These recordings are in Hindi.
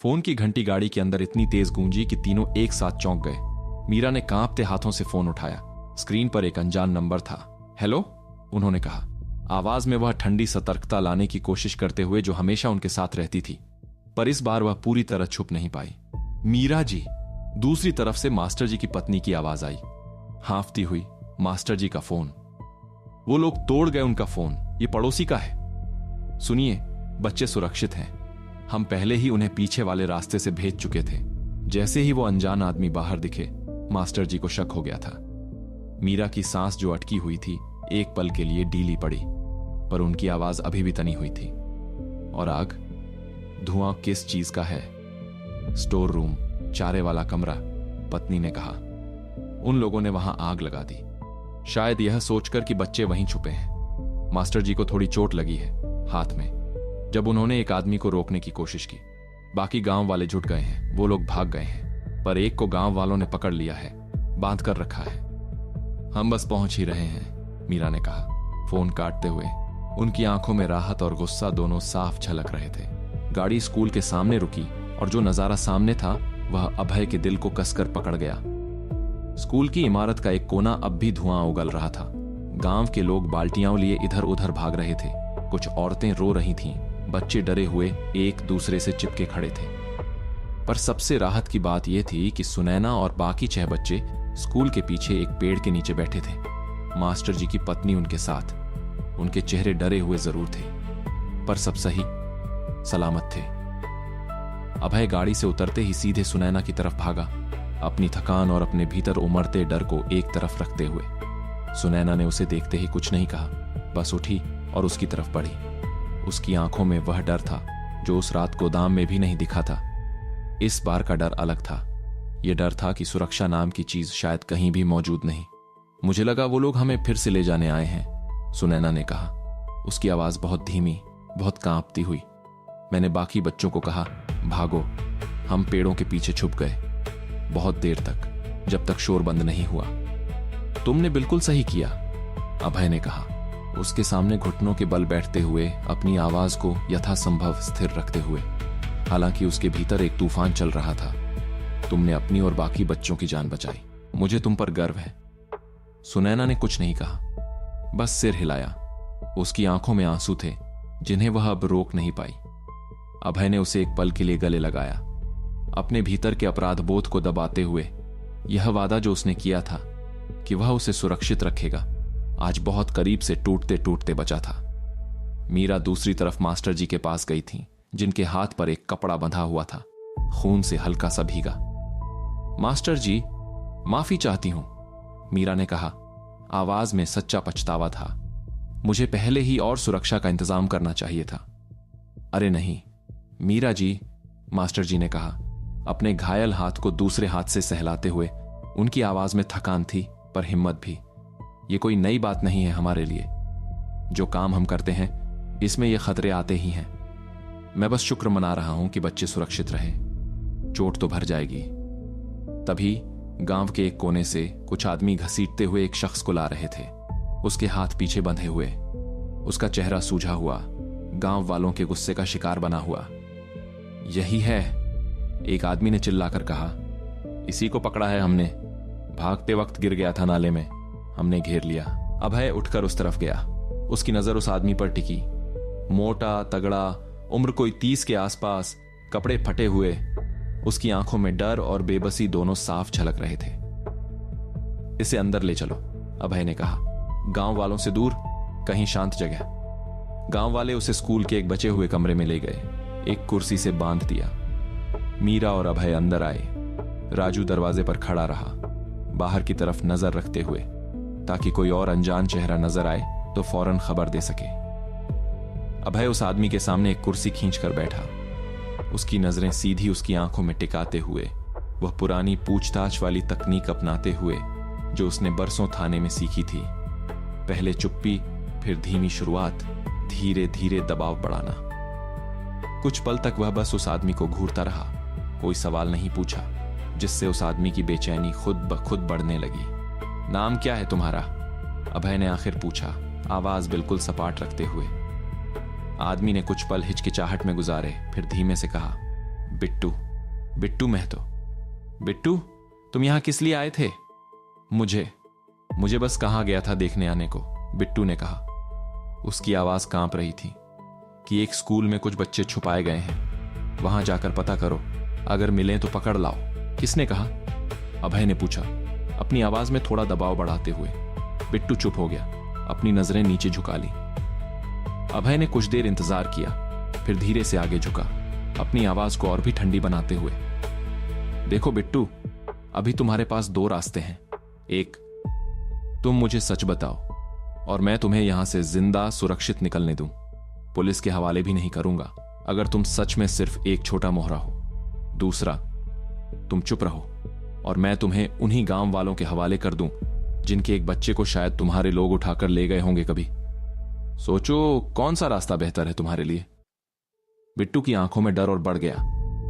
फोन की घंटी गाड़ी के अंदर इतनी तेज गूंजी कि तीनों एक साथ चौंक गए। मीरा ने कांपते हाथों से फोन उठाया। स्क्रीन पर एक अनजान नंबर था। हेलो, उन्होंने कहा, आवाज में वह ठंडी सतर्कता लाने की कोशिश करते हुए जो हमेशा उनके साथ रहती थी, पर इस बार वह पूरी तरह छुप नहीं पाई। मीरा जी। दूसरी तरफ से मास्टर जी की पत्नी की आवाज आई, हांफती हुई। मास्टर जी का फोन। वो लोग तोड़ गए उनका फोन, ये पड़ोसी का है। सुनिए, बच्चे सुरक्षित हैं। हम पहले ही उन्हें पीछे वाले रास्ते से भेज चुके थे। जैसे ही वो अनजान आदमी बाहर दिखे, मास्टर जी को शक हो गया था। मीरा की सांस जो अटकी हुई थी, एक पल के लिए ढीली पड़ी, पर उनकी आवाज अभी भी तनी हुई थी। और आग, धुआं किस चीज का है? स्टोर रूम, चारे वाला कमरा, पत्नी ने कहा। उन लोगों ने वहां आग लगा दी, शायद यह सोचकर कि बच्चे वहीं छुपे हैं। मास्टर जी को थोड़ी चोट लगी है हाथ में। जब उन्होंने एक आदमी को रोकने की कोशिश की, बाकी गांव वाले जुट गए हैं। वो लोग भाग गए हैं, पर एक को गांव वालों ने पकड़ लिया है, बांध कर रखा है। हम बस पहुंच ही रहे हैं, मीरा ने कहा, फोन काटते हुए। उनकी आंखों में राहत और गुस्सा दोनों साफ झलक रहे थे। गाड़ी स्कूल के सामने रुकी और जो नजारा सामने था वह अभय के दिल को कसकर पकड़ गया। स्कूल की इमारत का एक कोना अब भी धुआं उगल रहा था। गांव के लोग बाल्टियां लिए इधर उधर भाग रहे थे। कुछ औरतें रो रही थीं, बच्चे डरे हुए एक दूसरे से चिपके खड़े थे। पर सबसे राहत की बात यह थी कि सुनैना और बाकी 6 बच्चे स्कूल के पीछे एक पेड़ के नीचे बैठे थे, मास्टर जी की पत्नी उनके साथ। उनके चेहरे डरे हुए जरूर थे, पर सब सही सलामत थे। अभय गाड़ी से उतरते ही सीधे सुनैना की तरफ भागा, अपनी थकान और अपने भीतर उमड़ते डर को एक तरफ रखते हुए। सुनैना ने उसे देखते ही कुछ नहीं कहा, बस उठी और उसकी तरफ बढ़ी। उसकी आंखों में वह डर था जो उस रात गोदाम में भी नहीं दिखा था। इस बार का डर अलग था। यह डर था कि सुरक्षा नाम की चीज शायद कहीं भी मौजूद नहीं। मुझे लगा वो लोग हमें फिर से ले जाने आए हैं, सुनैना ने कहा, उसकी आवाज बहुत धीमी, बहुत कांपती हुई। मैंने बाकी बच्चों को कहा, भागो। हम पेड़ों के पीछे छुप गए, बहुत देर तक, जब तक शोर बंद नहीं हुआ। तुमने बिल्कुल सही किया, अभय ने कहा, उसके सामने घुटनों के बल बैठते हुए, अपनी आवाज को यथासंभव स्थिर रखते हुए। हालांकि उसके भीतर एक तूफान चल रहा था। तुमने अपनी और बाकी बच्चों की जान बचाई, मुझे तुम पर गर्व है। सुनैना ने कुछ नहीं कहा, बस सिर हिलाया। उसकी आंखों में आंसू थे जिन्हें वह अब रोक नहीं पाई। अभय ने उसे एक पल के लिए गले लगाया, अपने भीतर के अपराध बोध को दबाते हुए। यह वादा जो उसने किया था कि वह उसे सुरक्षित रखेगा, आज बहुत करीब से टूटते टूटते बचा था। मीरा दूसरी तरफ मास्टर जी के पास गई थी, जिनके हाथ पर एक कपड़ा बंधा हुआ था, खून से हल्का सा भीगा। मास्टर जी, माफी चाहती हूं, मीरा ने कहा, आवाज में सच्चा पछतावा था। मुझे पहले ही और सुरक्षा का इंतजाम करना चाहिए था। अरे नहीं मीरा जी, मास्टर जी ने कहा, अपने घायल हाथ को दूसरे हाथ से सहलाते हुए। उनकी आवाज में थकान थी, पर हिम्मत भी। ये कोई नई बात नहीं है हमारे लिए। जो काम हम करते हैं, इसमें ये खतरे आते ही हैं। मैं बस शुक्र मना रहा हूं कि बच्चे सुरक्षित रहे। चोट तो भर जाएगी। तभी गांव के एक कोने से कुछ आदमी घसीटते हुए एक शख्स को ला रहे थे, उसके हाथ पीछे बंधे हुए। उसका चेहरा सूझा हुआ, गांव वालों के गुस्से का शिकार बना हुआ। यही है, एक आदमी ने चिल्लाकर कहा, इसी को पकड़ा है हमने। भागते वक्त गिर गया था नाले में, हमने घेर लिया। अभय उठकर उस तरफ गया। उसकी नजर उस आदमी पर टिकी। मोटा, तगड़ा, उम्र कोई 30 के आसपास, कपड़े फटे हुए। उसकी आंखों में डर और बेबसी दोनों साफ झलक रहे थे। इसे अंदर ले चलो, अभय ने कहा, गांव वालों से दूर, कहीं शांत जगह। गांव वाले उसे स्कूल के एक बचे हुए कमरे में ले गए, एक कुर्सी से बांध दिया। मीरा और अभय अंदर आए। राजू दरवाजे पर खड़ा रहा, बाहर की तरफ नजर रखते हुए, ताकि कोई और अनजान चेहरा नजर आए तो फौरन खबर दे सके। अभय उस आदमी के सामने एक कुर्सी खींचकर बैठा, उसकी नजरें सीधी उसकी आंखों में टिकाते हुए, वह पुरानी पूछताछ वाली तकनीक अपनाते हुए जो उसने बरसों थाने में सीखी थी। पहले चुप्पी, फिर धीमी शुरुआत, धीरे धीरे दबाव बढ़ाना। कुछ पल तक वह बस उस आदमी को घूरता रहा, कोई सवाल नहीं पूछा, जिससे उस आदमी की बेचैनी खुद ब खुद बढ़ने लगी। नाम क्या है तुम्हारा? अभय ने आखिर पूछा, आवाज बिल्कुल सपाट रखते हुए। आदमी ने कुछ पल हिचकिचाहट में गुजारे, फिर धीमे से कहा, बिट्टू। बिट्टू महतो। बिट्टू, तुम यहां किस लिए आए थे? मुझे बस कहा गया था देखने आने को, बिट्टू ने कहा। उसकी आवाज कांप रही थी कि एक स्कूल में कुछ बच्चे छुपाए गए हैं, वहां जाकर पता करो, अगर मिलें तो पकड़ लाओ। किसने कहा? अभय ने पूछा, अपनी आवाज में थोड़ा दबाव बढ़ाते हुए। बिट्टू चुप हो गया, अपनी नजरें नीचे झुका ली। अभय ने कुछ देर इंतजार किया, फिर धीरे से आगे झुका, अपनी आवाज को और भी ठंडी बनाते हुए। देखो बिट्टू, अभी तुम्हारे पास दो रास्ते हैं। एक, तुम मुझे सच बताओ और मैं तुम्हें यहां से जिंदा सुरक्षित निकलने दूं, पुलिस के हवाले भी नहीं करूंगा अगर तुम सच में सिर्फ एक छोटा मोहरा हो। दूसरा, तुम चुप रहो और मैं तुम्हें उन्हीं गांव वालों के हवाले कर दूं जिनके एक बच्चे को शायद तुम्हारे लोग उठाकर ले गए होंगे कभी। सोचो कौन सा रास्ता बेहतर है तुम्हारे लिए। बिट्टू की आंखों में डर और बढ़ गया,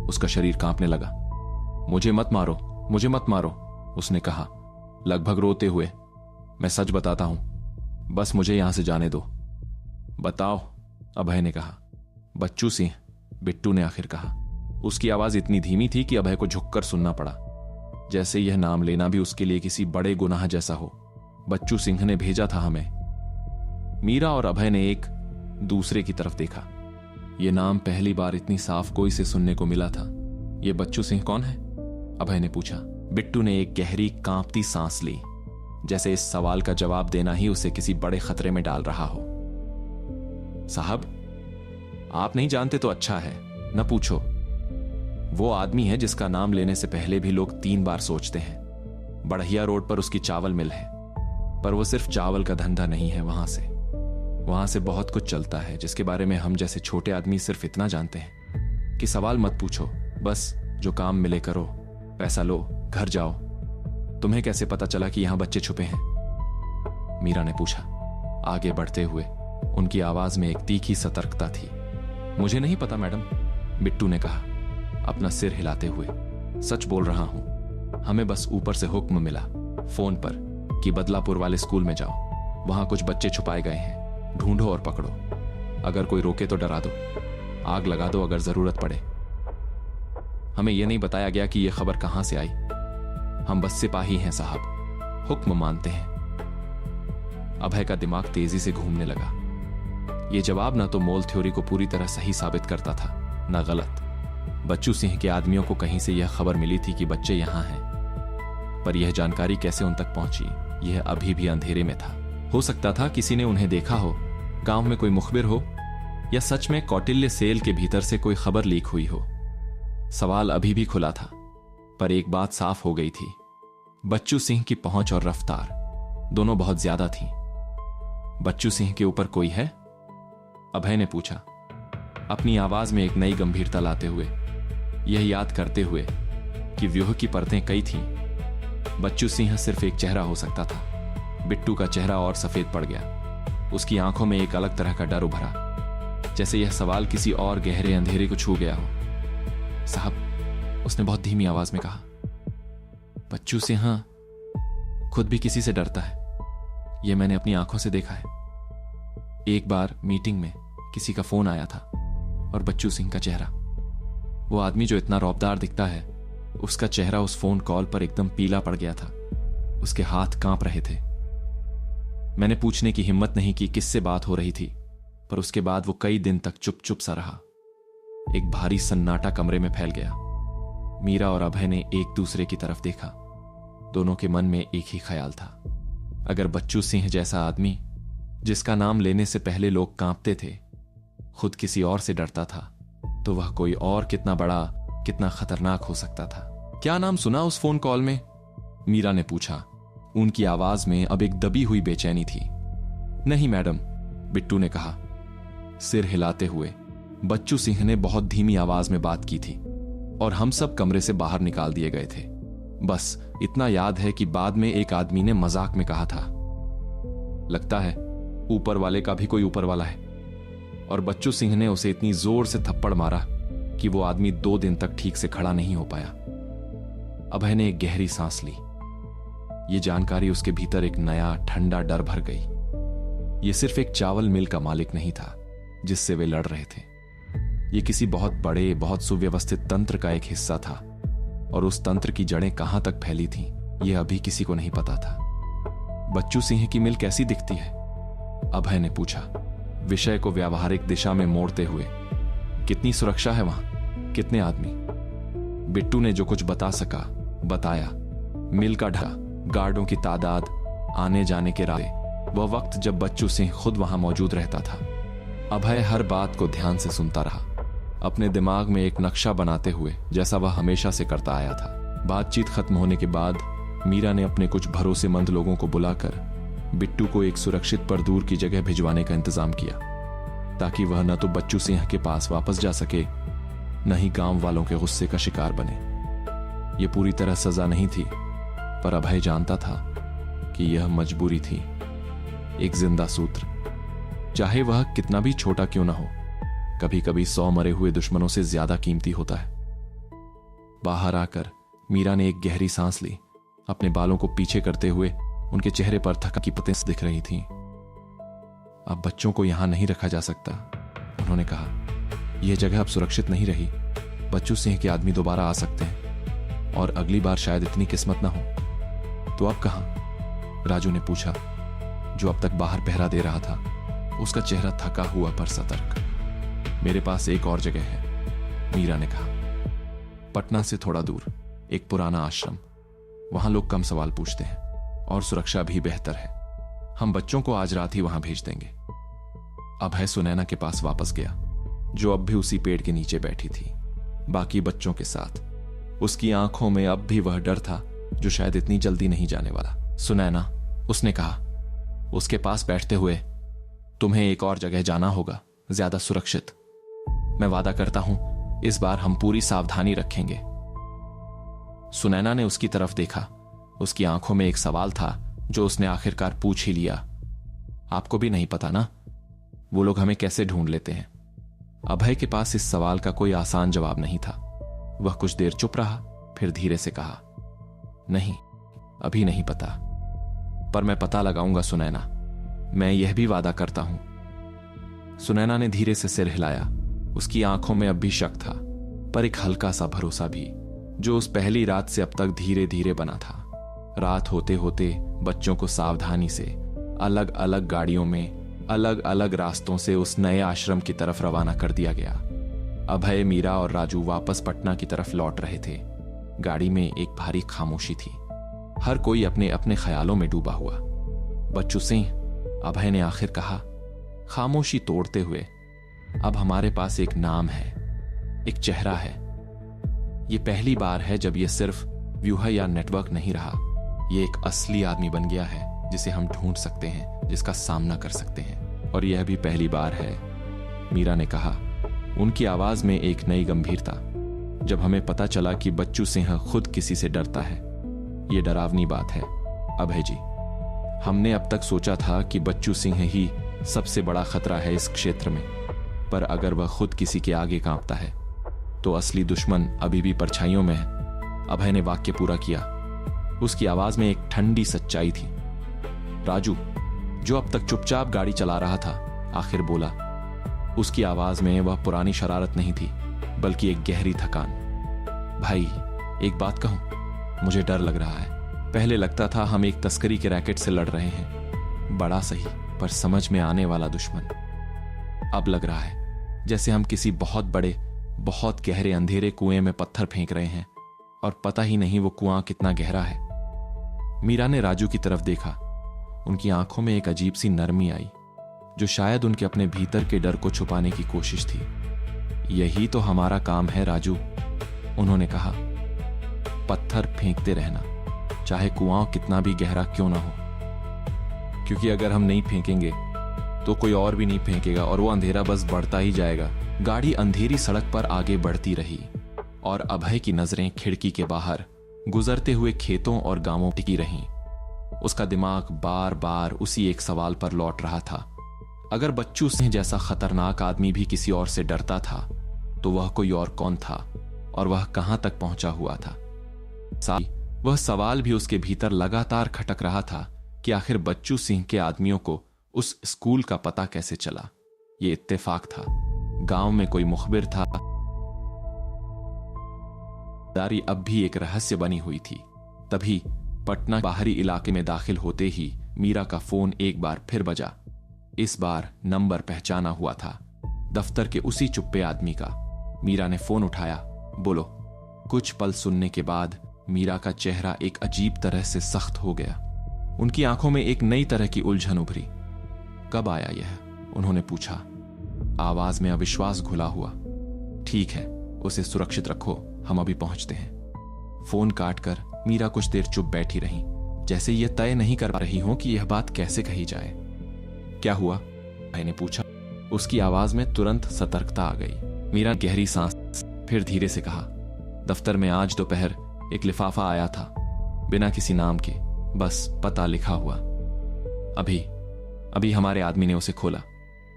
उसका शरीर कांपने लगा। मुझे मत मारो, मुझे मत मारो, उसने कहा लगभग रोते हुए। मैं सच बताता हूं, बस मुझे यहां से जाने दो। बताओ, अभय ने कहा। बच्चू सिंह, बिट्टू ने आखिर कहा। उसकी आवाज इतनी धीमी थी कि अभय को झुककर सुनना पड़ा, जैसे यह नाम लेना भी उसके लिए किसी बड़े गुनाह जैसा हो। बच्चू सिंह ने भेजा था हमें। मीरा और अभय ने एक दूसरे की तरफ देखा। यह नाम पहली बार इतनी साफ कोई से सुनने को मिला था। यह बच्चू सिंह कौन है? अभय ने पूछा। बिट्टू ने एक गहरी कांपती सांस ली, जैसे इस सवाल का जवाब देना ही उसे किसी बड़े खतरे में डाल रहा हो। साहब, आप नहीं जानते तो अच्छा है, न पूछो। वो आदमी है जिसका नाम लेने से पहले भी लोग 3 बार सोचते हैं। बढ़िया रोड पर उसकी चावल मिल है, पर वो सिर्फ चावल का धंधा नहीं है। वहां से बहुत कुछ चलता है जिसके बारे में हम जैसे छोटे आदमी सिर्फ इतना जानते हैं कि सवाल मत पूछो, बस जो काम मिले करो, पैसा लो, घर जाओ। तुम्हें कैसे पता चला कि यहां बच्चे छुपे हैं? मीरा ने पूछा, आगे बढ़ते हुए। उनकी आवाज में एक तीखी सतर्कता थी। मुझे नहीं पता मैडम, बिट्टू ने कहा, अपना सिर हिलाते हुए। सच बोल रहा हूं, हमें बस ऊपर से हुक्म मिला फोन पर कि बदलापुर वाले स्कूल में जाओ, वहां कुछ बच्चे छुपाए गए हैं, ढूंढो और पकड़ो। अगर कोई रोके तो डरा दो, आग लगा दो अगर जरूरत पड़े। हमें यह नहीं बताया गया कि यह खबर कहां से आई। हम बस सिपाही हैं साहब, हुक्म मानते हैं। अभय का दिमाग तेजी से घूमने लगा। यह जवाब ना तो मोल थ्योरी को पूरी तरह सही साबित करता था, ना गलत। बच्चू सिंह के आदमियों को कहीं से यह खबर मिली थी कि बच्चे यहां हैं, पर यह जानकारी कैसे उन तक पहुंची, यह अभी भी अंधेरे में था। हो सकता था किसी ने उन्हें देखा हो, गांव में कोई मुखबिर हो, या सच में कौटिल्य सेल के भीतर से कोई खबर लीक हुई हो। सवाल अभी भी खुला था, पर एक बात साफ हो गई थी, बच्चू सिंह की पहुंच और रफ्तार दोनों बहुत ज्यादा थी। बच्चू सिंह के ऊपर कोई है? अभय ने पूछा, अपनी आवाज में एक नई गंभीरता लाते हुए, यह याद करते हुए कि व्यूह की परतें कई थीं। बच्चू सिंह सिर्फ एक चेहरा हो सकता था। बिट्टू का चेहरा और सफेद पड़ गया। उसकी आंखों में एक अलग तरह का डर उभरा, जैसे यह सवाल किसी और गहरे अंधेरे को छू गया हो। साहब, उसने बहुत धीमी आवाज में कहा, बच्चू सिंह खुद भी किसी से डरता है, यह मैंने अपनी आंखों से देखा है। एक बार मीटिंग में किसी का फोन आया था और बच्चू सिंह का चेहरा, वो आदमी जो इतना रौबदार दिखता है, उसका चेहरा उस फोन कॉल पर एकदम पीला पड़ गया था। उसके हाथ कांप रहे थे। मैंने पूछने की हिम्मत नहीं की किससे बात हो रही थी, पर उसके बाद वो कई दिन तक चुप चुप सा रहा। एक भारी सन्नाटा कमरे में फैल गया। मीरा और अभय ने एक दूसरे की तरफ देखा। दोनों के मन में एक ही ख्याल था, अगर बच्चू सिंह जैसा आदमी, जिसका नाम लेने से पहले लोग कांपते थे, खुद किसी और से डरता था, तो वह कोई और कितना बड़ा, कितना खतरनाक हो सकता था। क्या नाम सुना उस फोन कॉल में? मीरा ने पूछा। उनकी आवाज में अब एक दबी हुई बेचैनी थी। नहीं मैडम, बिट्टू ने कहा, सिर हिलाते हुए। बच्चू सिंह ने बहुत धीमी आवाज में बात की थी और हम सब कमरे से बाहर निकाल दिए गए थे। बस इतना याद है कि बाद में एक आदमी ने मजाक में कहा था, लगता है ऊपर वाले का भी कोई ऊपर वाला है, और बच्चू सिंह ने उसे इतनी जोर से थप्पड़ मारा कि वो आदमी 2 दिन तक ठीक से खड़ा नहीं हो पाया। अभय ने एक गहरी सांस ली। ये जानकारी उसके भीतर एक नया ठंडा डर भर गई। ये सिर्फ एक चावल मिल का मालिक नहीं था जिससे वे लड़ रहे थे। ये किसी बहुत बड़े, बहुत सुव्यवस्थित तंत्र का एक हिस्सा था, और उस तंत्र की जड़ें कहां तक फैली थीं, यह अभी किसी को नहीं पता था। बच्चू सिंह की मिल कैसी दिखती है? अभय ने पूछा, विषय को व्यावहारिक दिशा में मोड़ते हुए। कितनी सुरक्षा है वहां? कितने आदमी? बिट्टू ने जो कुछ बता सका बताया। मिल का ढा, गार्डों की तादाद, आने जाने के रास्ते, वह वक्त जब बच्चू सिंह खुद वहां मौजूद रहता था। अभय हर बात को ध्यान से सुनता रहा, अपने दिमाग में एक नक्शा बनाते हुए, जैसा वह हमेशा से करता आया था। बातचीत खत्म होने के बाद मीरा ने अपने कुछ भरोसेमंद लोगों को बुलाकर बिट्टू को एक सुरक्षित पर दूर की जगह भिजवाने का इंतजाम किया, ताकि वह न तो बच्चू सिंह के पास वापस जा सके, न ही गांव वालों के गुस्से का शिकार बने। यह पूरी तरह सजा नहीं थी, पर अभय जानता था कि यह मजबूरी थी, एक जिंदा सूत्र। चाहे वह कितना भी छोटा क्यों ना हो, कभी कभी 100 मरे हुए दुश्मनों से ज्यादा कीमती होता है। बाहर आकर मीरा ने एक गहरी सांस ली। अपने बालों को पीछे करते हुए उनके चेहरे पर थका की पतें दिख रही थीं। अब बच्चों को यहां नहीं रखा जा सकता, उन्होंने कहा। यह जगह अब सुरक्षित नहीं रही। बच्चू सिंह के आदमी दोबारा आ सकते हैं, और अगली बार शायद इतनी किस्मत ना हो। तो अब कहां? राजू ने पूछा, जो अब तक बाहर पहरा दे रहा था। उसका चेहरा थका हुआ पर सतर्क। मेरे पास एक और जगह है, मीरा ने कहा। पटना से थोड़ा दूर एक पुराना आश्रम। वहां लोग कम सवाल पूछते हैं और सुरक्षा भी बेहतर है। हम बच्चों को आज रात ही वहां भेज देंगे। अभय सुनैना के पास वापस गया, जो अब भी उसी पेड़ के नीचे बैठी थी, बाकी बच्चों के साथ। उसकी आंखों में अब भी वह डर था जो शायद इतनी जल्दी नहीं जाने वाला। सुनैना, उसने कहा उसके पास बैठते हुए, तुम्हें एक और जगह जाना होगा, ज्यादा सुरक्षित। मैं वादा करता हूं इस बार हम पूरी सावधानी रखेंगे। सुनैना ने उसकी तरफ देखा। उसकी आंखों में एक सवाल था जो उसने आखिरकार पूछ ही लिया। आपको भी नहीं पता ना, वो लोग हमें कैसे ढूंढ लेते हैं? अभय के पास इस सवाल का कोई आसान जवाब नहीं था। वह कुछ देर चुप रहा, फिर धीरे से कहा, नहीं, अभी नहीं पता, पर मैं पता लगाऊंगा सुनैना। मैं यह भी वादा करता हूं। सुनैना ने धीरे से सिर हिलाया। उसकी आंखों में अब भी शक था, पर एक हल्का सा भरोसा भी, जो उस पहली रात से अब तक धीरे धीरे बना था। रात होते होते बच्चों को सावधानी से अलग अलग गाड़ियों में अलग अलग रास्तों से उस नए आश्रम की तरफ रवाना कर दिया गया। अभय, मीरा और राजू वापस पटना की तरफ लौट रहे थे। गाड़ी में एक भारी खामोशी थी, हर कोई अपने अपने ख्यालों में डूबा हुआ। बच्चू सिंह, अभय ने आखिर कहा, खामोशी तोड़ते हुए, अब हमारे पास एक नाम है, एक चेहरा है। यह पहली बार है जब यह सिर्फ व्यूह या नेटवर्क नहीं रहा। यह एक असली आदमी बन गया है जिसे हम ढूंढ सकते हैं, जिसका सामना कर सकते हैं। और यह भी पहली बार है, मीरा ने कहा, उनकी आवाज में एक नई गंभीरता, जब हमें पता चला कि बच्चू सिंह खुद किसी से डरता है। यह डरावनी बात है अभय जी। हमने अब तक सोचा था कि बच्चू सिंह ही सबसे बड़ा खतरा है इस क्षेत्र में, पर अगर वह खुद किसी के आगे कांपता है तो असली दुश्मन अभी भी परछाइयों में है। अभय ने वाक्य पूरा किया। उसकी आवाज में एक ठंडी सच्चाई थी। राजू, जो अब तक चुपचाप गाड़ी चला रहा था, आखिर बोला। उसकी आवाज में वह पुरानी शरारत नहीं थी, बल्कि एक गहरी थकान। भाई, एक बात कहूं, मुझे डर लग रहा है। पहले लगता था हम एक तस्करी के रैकेट से लड़ रहे हैं, बड़ा सही पर समझ में आने वाला दुश्मन। अब लग रहा है जैसे हम किसी बहुत बड़े, बहुत गहरे अंधेरे कुएं में पत्थर फेंक रहे हैं, और पता ही नहीं वो कुआं कितना गहरा है। मीरा ने राजू की तरफ देखा। उनकी आंखों में एक अजीब सी नरमी आई, जो शायद उनके अपने भीतर के डर को छुपाने की कोशिश थी। यही तो हमारा काम है राजू, उन्होंने कहा। पत्थर फेंकते रहना, चाहे कुआं कितना भी गहरा क्यों ना हो। क्योंकि अगर हम नहीं फेंकेंगे तो कोई और भी नहीं फेंकेगा, और वो अंधेरा बस बढ़ता ही जाएगा। गाड़ी अंधेरी सड़क पर आगे बढ़ती रही, और अभय की नजरें खिड़की के बाहर गुजरते हुए खेतों और गांवों टिकी रहीं। उसका दिमाग बार बार उसी एक सवाल पर लौट रहा था। अगर बच्चू सिंह जैसा खतरनाक आदमी भी किसी और से डरता था, तो वह कोई और कौन था, और वह कहां तक पहुंचा हुआ था? वह सवाल भी उसके भीतर लगातार खटक रहा था कि आखिर बच्चू सिंह के आदमियों को उस स्कूल का पता कैसे चला। ये इत्तेफाक था, गांव में कोई मुखबिर था। दारी अब भी एक रहस्य बनी हुई थी। तभी पटना बाहरी इलाके में दाखिल होते ही मीरा का फोन एक बार फिर बजा। इस बार नंबर पहचाना हुआ था, दफ्तर के उसी चुप्पे आदमी का। मीरा ने फोन उठाया। बोलो। कुछ पल सुनने के बाद मीरा का चेहरा एक अजीब तरह से सख्त हो गया। उनकी आंखों में एक नई तरह की उलझन उभरी। कब आया यह? उन्होंने पूछा, आवाज में अविश्वास घुला हुआ। ठीक है, उसे सुरक्षित रखो, हम अभी पहुंचते हैं। फोन काटकर मीरा कुछ देर चुप बैठी रही, जैसे यह तय नहीं कर पा रही हो कि यह बात कैसे कही जाए। क्या हुआ? भाई ने पूछा। उसकी आवाज में तुरंत सतर्कता आ गई। मीरा गहरी सांस, फिर धीरे से कहा, दफ्तर में आज दोपहर एक लिफाफा आया था, बिना किसी नाम के, बस पता लिखा हुआ। अभी हमारे आदमी ने उसे खोला।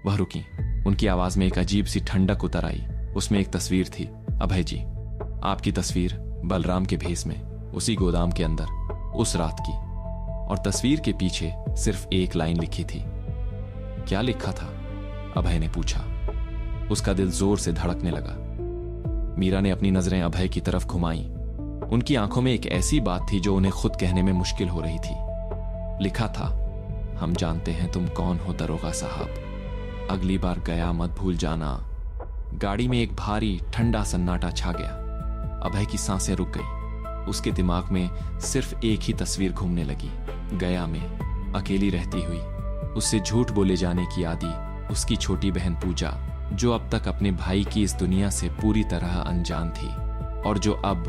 वह रुकी। उनकी आवाज में एक अजीब सी ठंडक उतर आई। उसमें एक तस्वीर थी। अभय जी, आपकी तस्वीर, बलराम के भेस में, उसी गोदाम के अंदर, उस रात की। और तस्वीर के पीछे सिर्फ एक लाइन लिखी थी। क्या लिखा था? अभय ने पूछा। उसका दिल जोर से धड़कने लगा। मीरा ने अपनी नजरें अभय की तरफ घुमाई। उनकी आंखों में एक ऐसी बात थी जो उन्हें खुद कहने में मुश्किल हो रही थी। लिखा था, हम जानते हैं तुम कौन हो दरोगा साहब, अगली बार गया मत भूल जाना। गाड़ी में एक भारी ठंडा सन्नाटा छा गया। अभय की सांसें रुक गई। उसके दिमाग में सिर्फ एक ही तस्वीर घूमने लगी, गया में अकेली रहती हुई, उससे झूठ बोले जाने की आदी उसकी छोटी बहन पूजा, जो अब तक अपने भाई की इस दुनिया से पूरी तरह अनजान थी और जो अब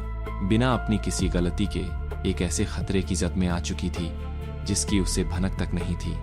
बिना अपनी किसी गलती के एक ऐसे खतरे की जद में आ चुकी थी जिसकी उसे भनक तक नहीं थी।